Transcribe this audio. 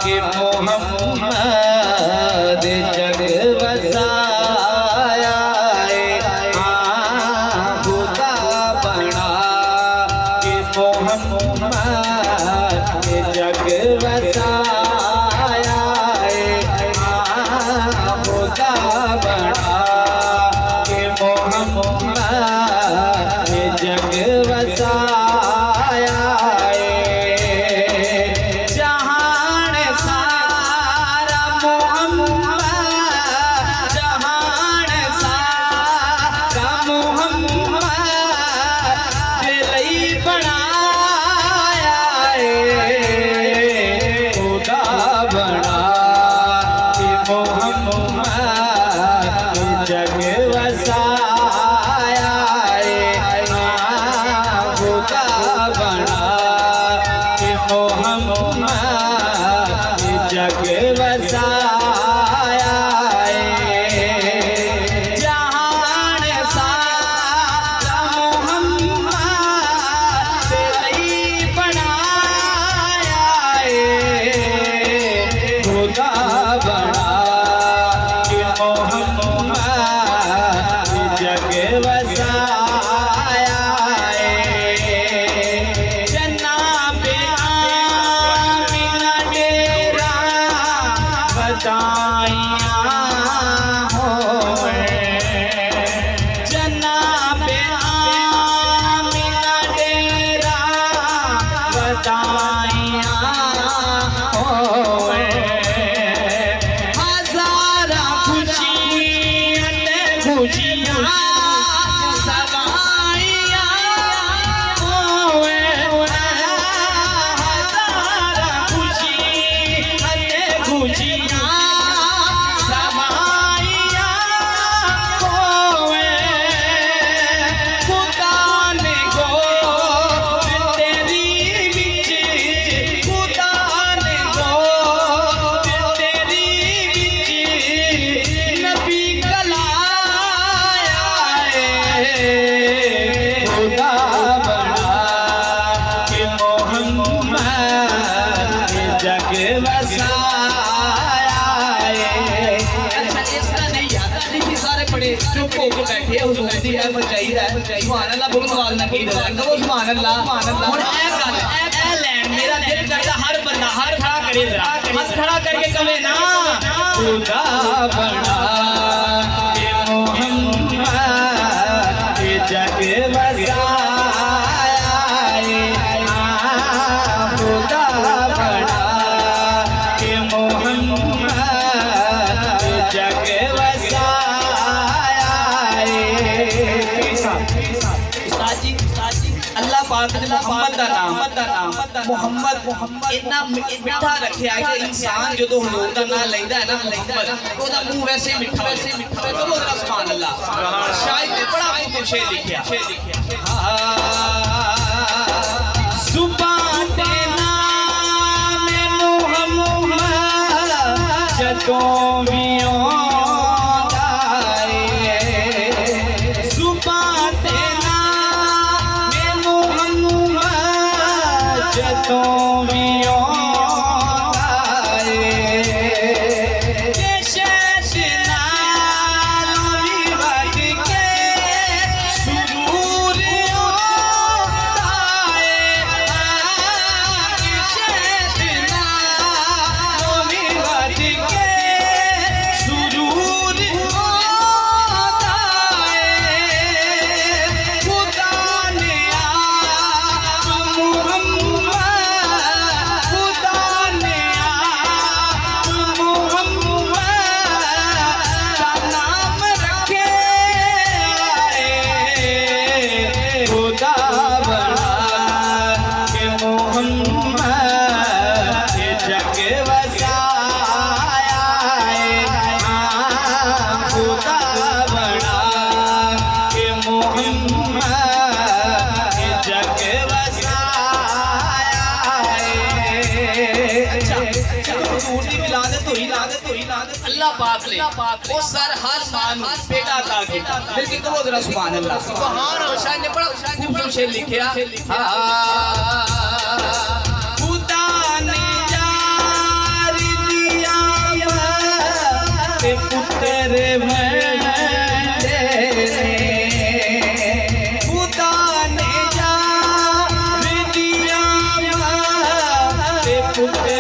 कि मोहम्मद जग बसाया खुदा बना कि मोहम्मद जग बसाया खुदा बना कि मोहम्मद जग बसाया जहान सारा मोहम्मद जहान सारा मोहम्मद दिलई बनाया खुदा बना कि मोहम्मद जग बसाया खुदा बना कि मोहम्मद जग बसाया जहान सारा मोहम्मद दिलई बनाया खुदा बना कि मोहम्मद जग बसाया जनाबे आमिना डेरा बधाइयाँ होवे जनाबे आमिना डेरा बधाइयाँ होवे हज़ारा खुशियाँ खुशियाँ सवाइयाँ होवे हज़ारा खुशियाँ खुशियाँ सवाइयाँ होवे खुदा ने गो तेरी विच खुदा ने गो तेरी विच नबी कलाया खुदा बना कि मोहम्मद जग बसाया अच्छा इस तरह नहीं याद नहीं सारे बड़े चुप होकर बैठे हुजूर दी महफिल चाहिए सुभान अल्लाह बहुत सवाल ना की दे कहो सुभान अल्लाह हुन ए गल ए लैन मेरा दिल करदा हर बंदा हर खड़ा करे जरा हाथ खड़ा करके कहे ना खुदा बना कि मोहम्मद जग बसाया खुदा बना कि मोहम्मद जग बसाया अल्लाह पाक ने मोहम्मद दा नाम मोहम्मद इतना मिठा रखिया कि इंसान जो हुजूर दा नाम लेंदा है ना मोहम्मद ओदा मुंह वैसे ही मिठा तो बोल सुभान अल्लाह शायद ने बड़ा खूब शेर लिखिया जुबान दे नाम मोहम्मद जदों भी आंदा है जुबान दे नाम मोहम्मद जदों भी आंदा है शहद नाल भी वट के सुरूर आता है शहद नाल भी वट के सुरूर आता है खुदा ने आप मोहम्मद खुदा ने आप मोहम्मद का नाम रखे खुदा बना कि मोहम्मद जग बसाया खुदा बना कि मोहम्मद जग बसाया अच्छा हुजूर दी विलादत हुई अल्लाह पाक ने वो सर हर मान बेटा अता किया लेकिन कहो जरा सुभान अल्लाह सुभान अल्लाह शायद ने बड़ा खूबसूरत शेर लिखिया खुदा ने यार उत्ते